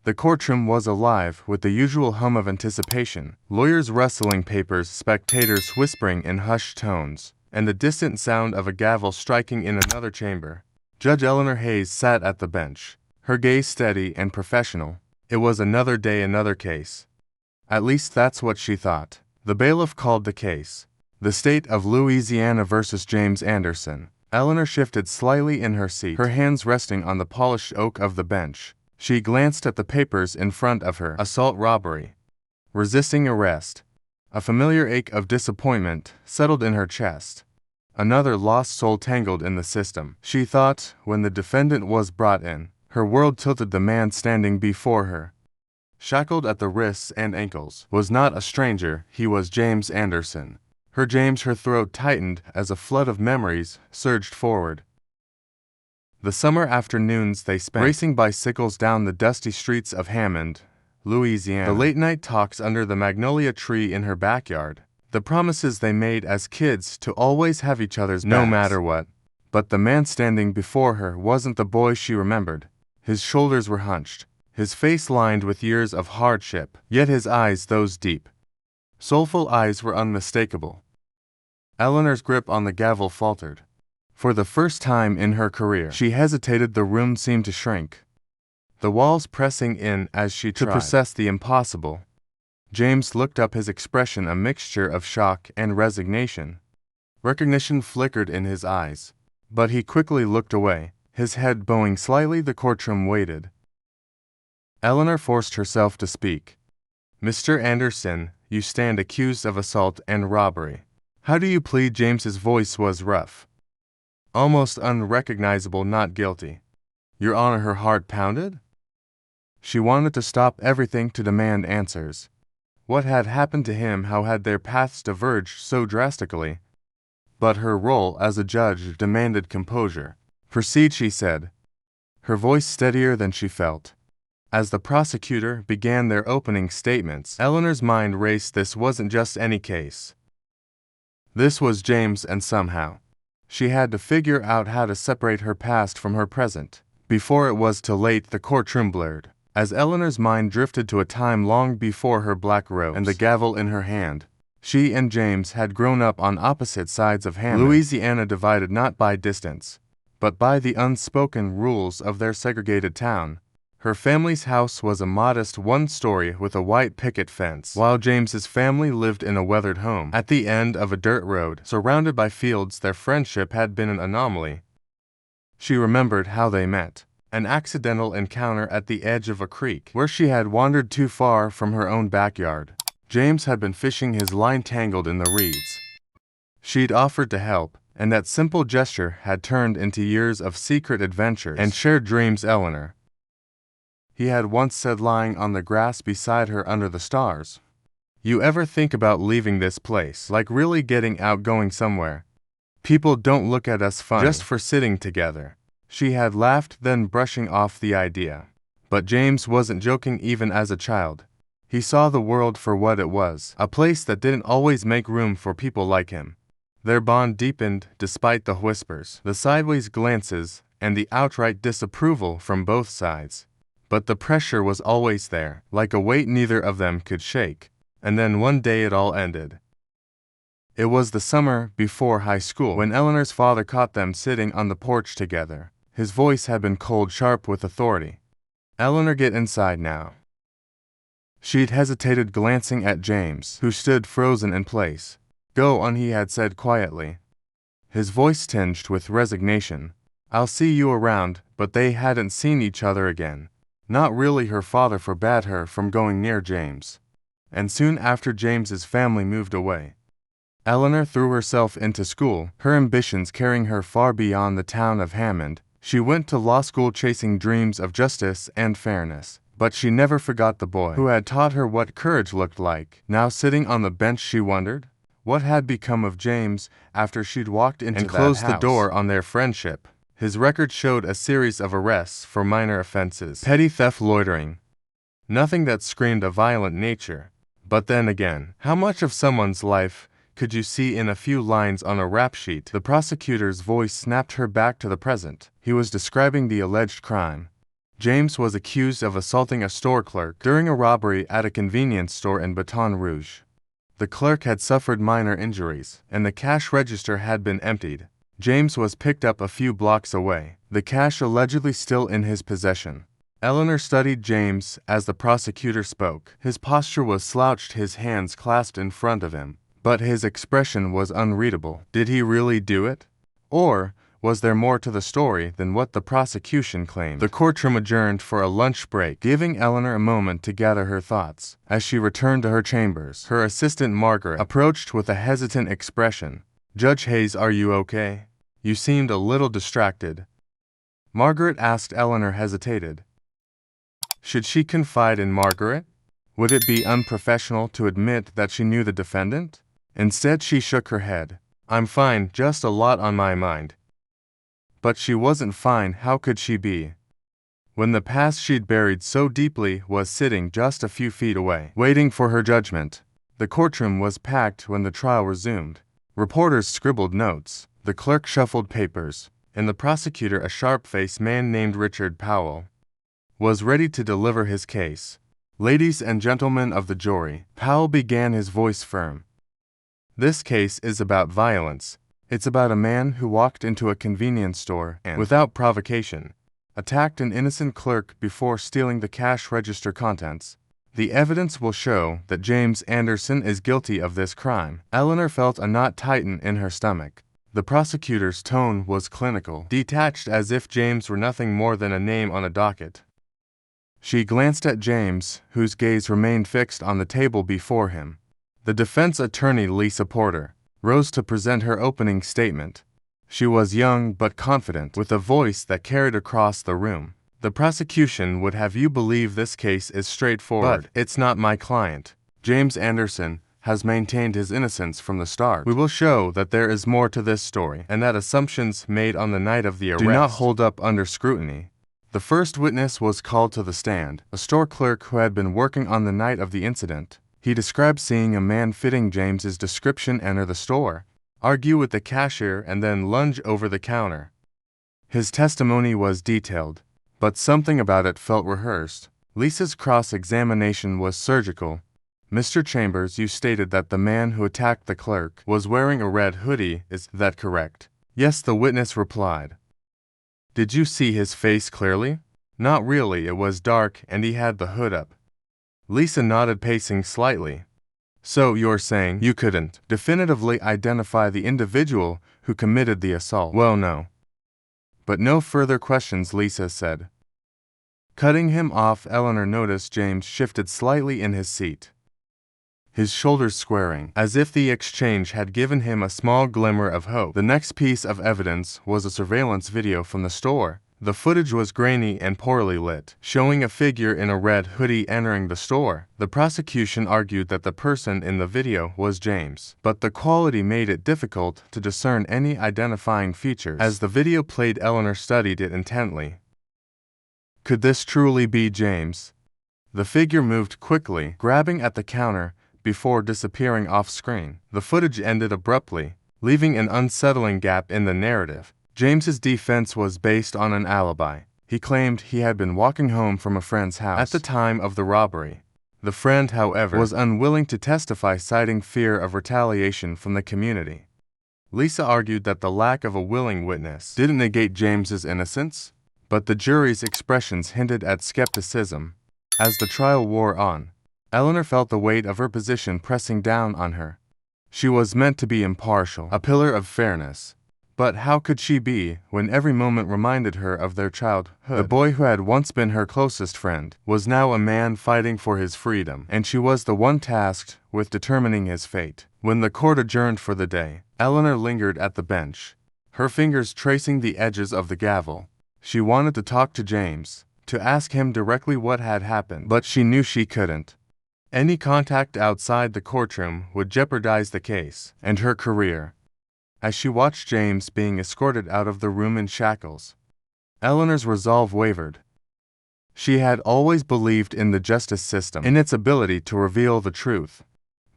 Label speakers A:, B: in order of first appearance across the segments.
A: The courtroom was alive with the usual hum of anticipation, lawyers rustling papers, spectators whispering in hushed tones, and the distant sound of a gavel striking in another chamber. Judge Eleanor Hayes sat at the bench, her gaze steady and professional. It was another day, another case. At least that's what she thought. The bailiff called the case. The State of Louisiana versus James Anderson. Eleanor shifted slightly in her seat, her hands resting on the polished oak of the bench. She glanced at the papers in front of her. Assault, robbery, resisting arrest. A familiar ache of disappointment settled in her chest. Another lost soul tangled in the system, she thought. When the defendant was brought in, her world tilted. The man standing before her, shackled at the wrists and ankles, was not a stranger. He was James Anderson. Her throat tightened as a flood of memories surged forward. The summer afternoons they spent racing bicycles down the dusty streets of Hammond, Louisiana. The late-night talks under the magnolia tree in her backyard. The promises they made as kids to always have each other's backs, no matter what. But the man standing before her wasn't the boy she remembered. His shoulders were hunched, his face lined with years of hardship, yet his eyes, those deep, soulful eyes, were unmistakable. Eleanor's grip on the gavel faltered. For the first time in her career, she hesitated. The room seemed to shrink, the walls pressing in as she tried to process the impossible. James looked up, his expression a mixture of shock and resignation. Recognition flickered in his eyes, but he quickly looked away, his head bowing slightly. The courtroom waited. Eleanor forced herself to speak. "Mr. Anderson, you stand accused of assault and robbery. How do you plead?" James's voice was rough, almost unrecognizable. "Not guilty, Your Honor." Her heart pounded. She wanted to stop everything to demand answers. What had happened to him? How had their paths diverged so drastically? But her role as a judge demanded composure. "Proceed," she said, her voice steadier than she felt. As the prosecutor began their opening statements, Eleanor's mind raced. This wasn't just any case. This was James, and somehow she had to figure out how to separate her past from her present. Before it was too late, the courtroom blurred, as Eleanor's mind drifted to a time long before her black robes and the gavel in her hand. She and James had grown up on opposite sides of Hammond, Louisiana, divided not by distance, but by the unspoken rules of their segregated town. Her family's house was a modest one-story with a white picket fence, while James's family lived in a weathered home at the end of a dirt road, surrounded by fields. Their friendship had been an anomaly. She remembered how they met. An accidental encounter at the edge of a creek, where she had wandered too far from her own backyard. James had been fishing, his line tangled in the reeds. She'd offered to help, and that simple gesture had turned into years of secret adventures and shared dreams. Eleanor, he had once said, lying on the grass beside her under the stars, "You ever think about leaving this place? Like really getting out, going somewhere? People don't look at us funny just for sitting together." She had laughed, then brushing off the idea. But James wasn't joking. Even as a child, he saw the world for what it was, a place that didn't always make room for people like him. Their bond deepened despite the whispers, the sideways glances, and the outright disapproval from both sides. But the pressure was always there, like a weight neither of them could shake. And then one day it all ended. It was the summer before high school, when Eleanor's father caught them sitting on the porch together. His voice had been cold, sharp with authority. "Eleanor, get inside now." She'd hesitated, glancing at James, who stood frozen in place. "Go on," he had said quietly, his voice tinged with resignation. "I'll see you around." But they hadn't seen each other again. Not really. Her father forbade her from going near James. And soon after, James's family moved away. Eleanor threw herself into school, her ambitions carrying her far beyond the town of Hammond. She went to law school, chasing dreams of justice and fairness. But she never forgot the boy who had taught her what courage looked like. Now sitting on the bench, she wondered what had become of James after she'd walked into and closed the door on their friendship. His record showed a series of arrests for minor offenses, petty theft, loitering. Nothing that screamed a violent nature. But then again, how much of someone's life could you see in a few lines on a rap sheet? The prosecutor's voice snapped her back to the present. He was describing the alleged crime. James was accused of assaulting a store clerk during a robbery at a convenience store in Baton Rouge. The clerk had suffered minor injuries, and the cash register had been emptied. James was picked up a few blocks away, the cash allegedly still in his possession. Eleanor studied James as the prosecutor spoke. His posture was slouched, his hands clasped in front of him, but his expression was unreadable. Did he really do it? Or was there more to the story than what the prosecution claimed? The courtroom adjourned for a lunch break, giving Eleanor a moment to gather her thoughts. As she returned to her chambers, her assistant Margaret approached with a hesitant expression. "Judge Hayes, are you okay? You seemed a little distracted." Margaret asked. Eleanor hesitated. Should she confide in Margaret? Would it be unprofessional to admit that she knew the defendant? Instead, she shook her head. "I'm fine, just a lot on my mind." But she wasn't fine. How could she be, when the past she'd buried so deeply was sitting just a few feet away, waiting for her judgment? The courtroom was packed when the trial resumed. Reporters scribbled notes, the clerk shuffled papers, and the prosecutor, a sharp-faced man named Richard Powell, was ready to deliver his case. "Ladies and gentlemen of the jury," Powell began, his voice firm. "This case is about violence. It's about a man who walked into a convenience store and, without provocation, attacked an innocent clerk before stealing the cash register contents. The evidence will show that James Anderson is guilty of this crime." Eleanor felt a knot tighten in her stomach. The prosecutor's tone was clinical, detached, as if James were nothing more than a name on a docket. She glanced at James, whose gaze remained fixed on the table before him. The defense attorney, Lisa Porter, rose to present her opening statement. She was young but confident, with a voice that carried across the room. "The prosecution would have you believe this case is straightforward. But it's not. My client, James Anderson, has maintained his innocence from the start. We will show that there is more to this story, and that assumptions made on the night of the arrest do not hold up under scrutiny." The first witness was called to the stand, a store clerk who had been working on the night of the incident. He described seeing a man fitting James's description enter the store, argue with the cashier, and then lunge over the counter. His testimony was detailed, but something about it felt rehearsed. Lisa's cross-examination was surgical. "Mr. Chambers, you stated that the man who attacked the clerk was wearing a red hoodie, is that correct?" "Yes," the witness replied. "Did you see his face clearly?" "Not really, it was dark and he had the hood up." Lisa nodded, pacing slightly. "So you're saying you couldn't definitively identify the individual who committed the assault?" "Well, no." "But no further questions," Lisa said. Cutting him off, Eleanor noticed James shifted slightly in his seat, his shoulders squaring, as if the exchange had given him a small glimmer of hope. The next piece of evidence was a surveillance video from the store. The footage was grainy and poorly lit, showing a figure in a red hoodie entering the store. The prosecution argued that the person in the video was James, but the quality made it difficult to discern any identifying features. As the video played, Eleanor studied it intently. Could this truly be James? The figure moved quickly, grabbing at the counter, before disappearing off-screen. The footage ended abruptly, leaving an unsettling gap in the narrative. James's defense was based on an alibi. He claimed he had been walking home from a friend's house at the time of the robbery. The friend, however, was unwilling to testify, citing fear of retaliation from the community. Lisa argued that the lack of a willing witness didn't negate James's innocence, but the jury's expressions hinted at skepticism. As the trial wore on, Eleanor felt the weight of her position pressing down on her. She was meant to be impartial, a pillar of fairness. But how could she be when every moment reminded her of their childhood? The boy who had once been her closest friend was now a man fighting for his freedom, and she was the one tasked with determining his fate. When the court adjourned for the day, Eleanor lingered at the bench, her fingers tracing the edges of the gavel. She wanted to talk to James, to ask him directly what had happened, but she knew she couldn't. Any contact outside the courtroom would jeopardize the case and her career. As she watched James being escorted out of the room in shackles, Eleanor's resolve wavered. She had always believed in the justice system, in its ability to reveal the truth.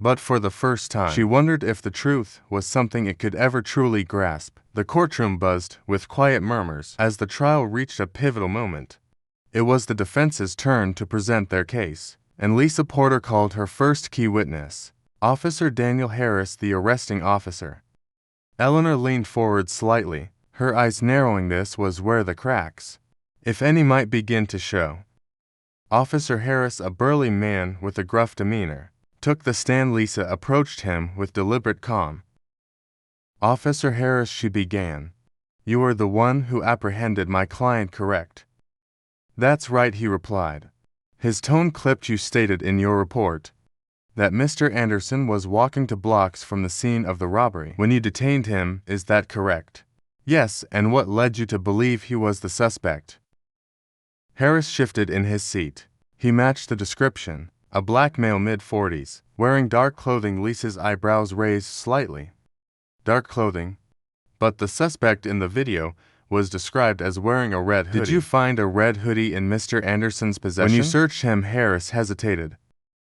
A: But for the first time, she wondered if the truth was something it could ever truly grasp. The courtroom buzzed with quiet murmurs as the trial reached a pivotal moment. It was the defense's turn to present their case, and Lisa Porter called her first key witness, Officer Daniel Harris, the arresting officer. Eleanor leaned forward slightly, her eyes narrowing. This was where the cracks, if any, might begin to show. Officer Harris, a burly man with a gruff demeanor, took the stand. Lisa approached him with deliberate calm. "Officer Harris," she began, "you are the one who apprehended my client, correct?" "That's right," he replied. His tone clipped. "You stated in your report that Mr. Anderson was walking to blocks from the scene of the robbery when you detained him, is that correct?" "Yes, and what led you to believe he was the suspect?" Harris shifted in his seat. He matched the description, a black male mid-40s, wearing dark clothing. Lisa's eyebrows raised slightly. Dark clothing? But the suspect in the video was described as wearing a red hoodie. "Did you find a red hoodie in Mr. Anderson's possession?" "When you searched him," Harris hesitated.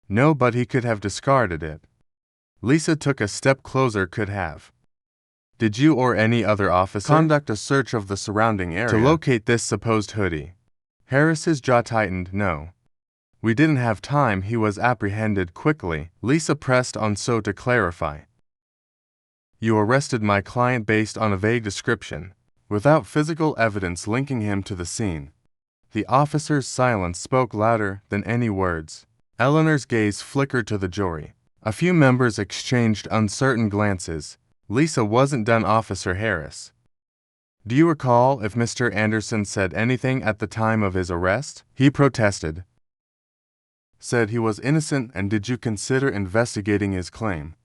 A: "No, but he could have discarded it." Lisa took a step closer. "Could have. Did you or any other officer conduct a search of the surrounding area to locate this supposed hoodie?" Harris's jaw tightened. "No. We didn't have time. He was apprehended quickly." Lisa pressed on. "So to clarify, you arrested my client based on a vague description, without physical evidence linking him to the scene." The officer's silence spoke louder than any words. Eleanor's gaze flickered to the jury. A few members exchanged uncertain glances. Lisa wasn't done. "Officer Harris, do you recall if Mr. Anderson said anything at the time of his arrest?" He protested. "Said he was innocent." "And did you consider investigating his claim?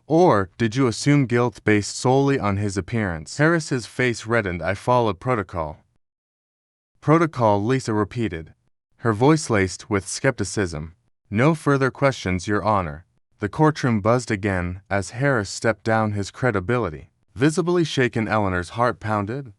A: Or did you assume guilt based solely on his appearance?" Harris's face reddened. "I followed protocol." "Protocol," Lisa repeated, her voice laced with skepticism. "No further questions, Your Honor." The courtroom buzzed again as Harris stepped down, his credibility visibly shaken. Eleanor's heart pounded.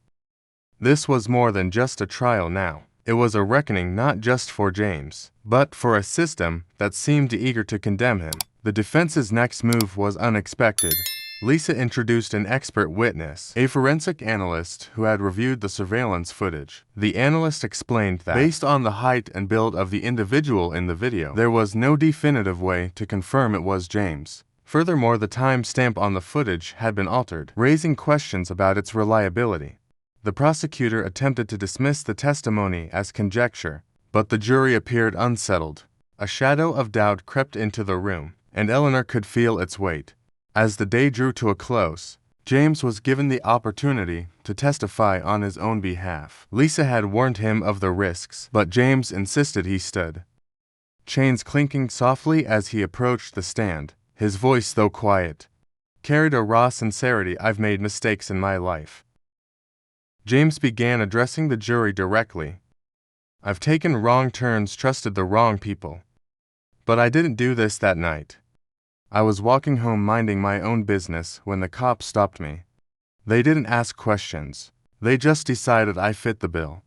A: This was more than just a trial now. It was a reckoning, not just for James, but for a system that seemed eager to condemn him. The defense's next move was unexpected. Lisa introduced an expert witness, a forensic analyst who had reviewed the surveillance footage. The analyst explained that, based on the height and build of the individual in the video, there was no definitive way to confirm it was James. Furthermore, the time stamp on the footage had been altered, raising questions about its reliability. The prosecutor attempted to dismiss the testimony as conjecture, but the jury appeared unsettled. A shadow of doubt crept into the room, and Eleanor could feel its weight. As the day drew to a close, James was given the opportunity to testify on his own behalf. Lisa had warned him of the risks, but James insisted. He stood, chains clinking softly as he approached the stand. His voice, though quiet, carried a raw sincerity. "I've made mistakes in my life," James began, addressing the jury directly. "I've taken wrong turns, trusted the wrong people. But I didn't do this that night. I was walking home minding my own business when the cops stopped me. They didn't ask questions. They just decided I fit the bill."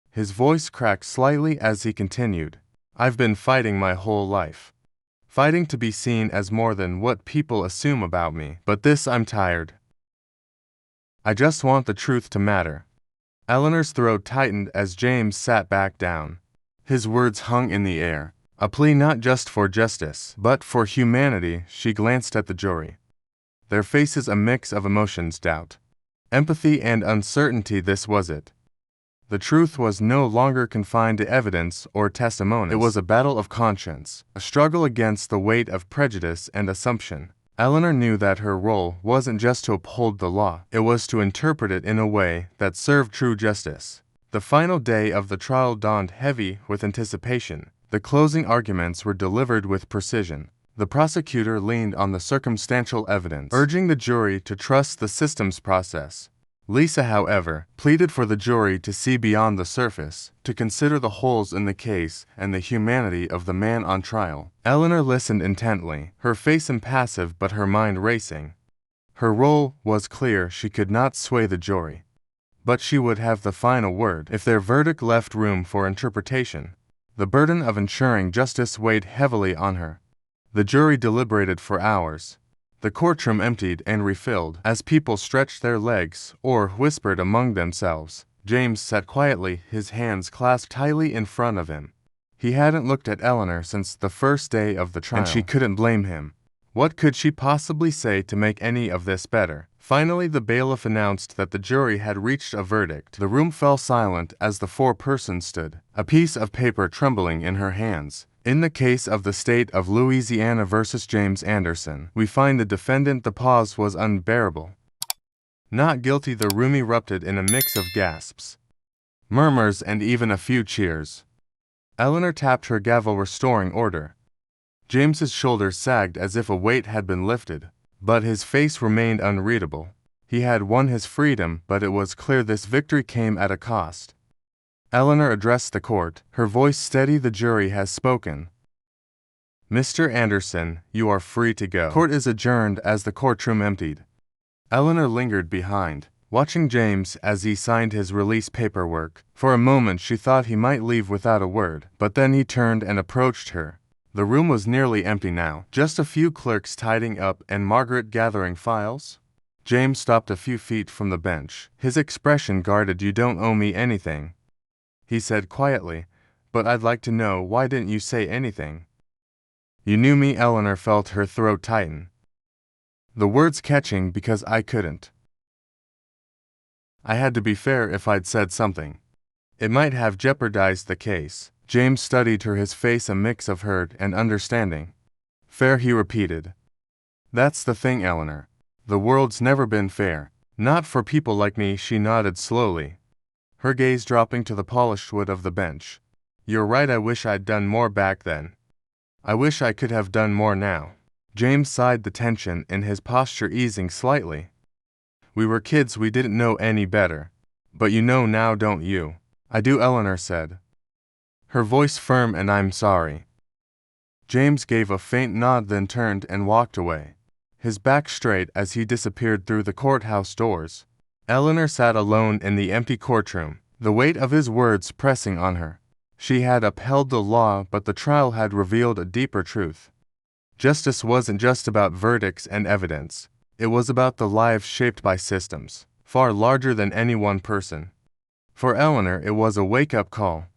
A: His voice cracked slightly as he continued. "I've been fighting my whole life. Fighting to be seen as more than what people assume about me. But this, I'm tired. I just want the truth to matter." Eleanor's throat tightened as James sat back down. His words hung in the air, a plea not just for justice, but for humanity. She glanced at the jury, their faces a mix of emotions: doubt, empathy, and uncertainty. This was it. The truth was no longer confined to evidence or testimonies. It was a battle of conscience, a struggle against the weight of prejudice and assumption. Eleanor knew that her role wasn't just to uphold the law, it was to interpret it in a way that served true justice. The final day of the trial dawned heavy with anticipation. The closing arguments were delivered with precision. The prosecutor leaned on the circumstantial evidence, urging the jury to trust the system's process. Lisa, however, pleaded for the jury to see beyond the surface, to consider the holes in the case and the humanity of the man on trial. Eleanor listened intently, her face impassive but her mind racing. Her role was clear: she could not sway the jury, but she would have the final word if their verdict left room for interpretation. The burden of ensuring justice weighed heavily on her. The jury deliberated for hours. The courtroom emptied and refilled as people stretched their legs or whispered among themselves. James sat quietly, his hands clasped tightly in front of him. He hadn't looked at Eleanor since the first day of the trial, and she couldn't blame him. What could she possibly say to make any of this better? Finally, the bailiff announced that the jury had reached a verdict. The room fell silent as the four persons stood, a piece of paper trembling in her hands. In the case of the state of Louisiana versus James Anderson, we find the defendant. The pause was unbearable. Not guilty. The room erupted in a mix of gasps, murmurs, and even a few cheers. Eleanor tapped her gavel, restoring order. James's shoulders sagged as if a weight had been lifted, but his face remained unreadable. He had won his freedom, but it was clear this victory came at a cost. Eleanor addressed the court, her voice steady. The jury has spoken. Mr. Anderson, you are free to go. Court is adjourned. As the courtroom emptied, Eleanor lingered behind, watching James as he signed his release paperwork. For a moment she thought he might leave without a word, but then he turned and approached her. The room was nearly empty now, just a few clerks tidying up and Margaret gathering files. James stopped a few feet from the bench, his expression guarded. You don't owe me anything, he said quietly, but I'd like to know, why didn't you say anything? You knew me. Eleanor felt her throat tighten, the words catching. Because I couldn't. I had to be fair. If I'd said something, it might have jeopardized the case. James studied her, his face a mix of hurt and understanding. Fair, he repeated. That's the thing, Eleanor. The world's never been fair. Not for people like me. She nodded slowly, her gaze dropping to the polished wood of the bench. You're right. I wish I'd done more back then. I wish I could have done more now. James sighed, the tension in his posture easing slightly. We were kids. We didn't know any better. But you know now, don't you? I do, Eleanor said, her voice firm. And I'm sorry. James gave a faint nod, then turned and walked away, his back straight as he disappeared through the courthouse doors. Eleanor sat alone in the empty courtroom, the weight of his words pressing on her. She had upheld the law, but the trial had revealed a deeper truth. Justice wasn't just about verdicts and evidence. It was about the lives shaped by systems, far larger than any one person. For Eleanor, it was a wake-up call,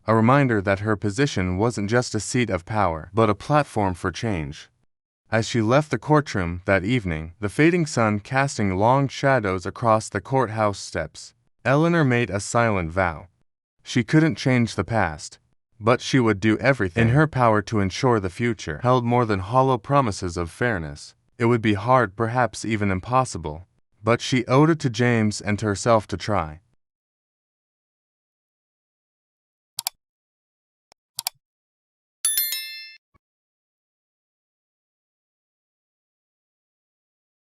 A: a reminder that her position wasn't just a seat of power, but a platform for change. As she left the courtroom that evening, the fading sun casting long shadows across the courthouse steps, Eleanor made a silent vow. She couldn't change the past, but she would do everything in her power to ensure the future held more than hollow promises of fairness. It would be hard, perhaps even impossible, but she owed it to James and to herself to try.